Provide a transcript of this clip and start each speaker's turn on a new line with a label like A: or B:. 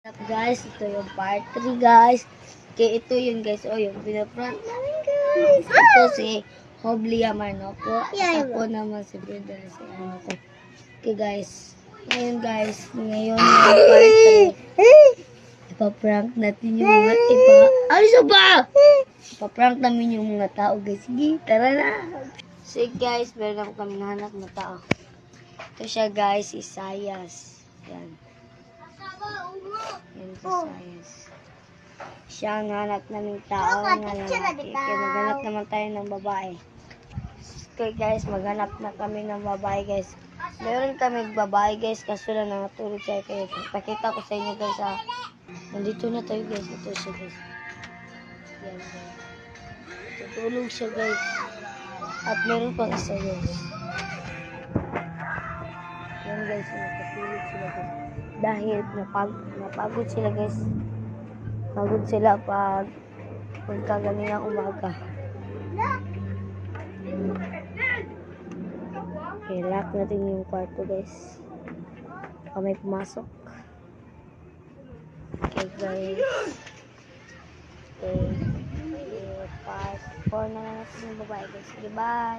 A: Up guys, ito yung part 3 guys. Kaya ito yun guys, yung pinaprank namin guys. Ito si Hobly Amarno po. At ako naman si Brenda si ano ko. Okay guys, ngayon yung part 3. Ipaprank natin yung mga Ipaprank namin yung mga tao guys. Sige, tara na. So guys, meron ako kami nahanap na tao. Ito siya guys, si Sayas. Yan. Yan si Sayas. Siya ang hanap naming tao na lalaki. Kaya maghanap naman tayo ng babae. Okay guys, maghanap na kami ng babae guys. Meron kami babae guys, kaso lang nangatulog siya kayo. Pakita ko sa inyo guys ha. Nandito na tayo guys. Ito siya guys. Yan guys. Tutulog siya guys. At meron pang isa guys. Yan guys, nakatulog sila guys. Dahil napagod sila guys. Pagod sila pagkagalingang umaga. Okay, lock natin yung kwarto guys. Baka may pumasok. Okay guys. Okay. Part 4 na natin yung babae guys. Sige, bye.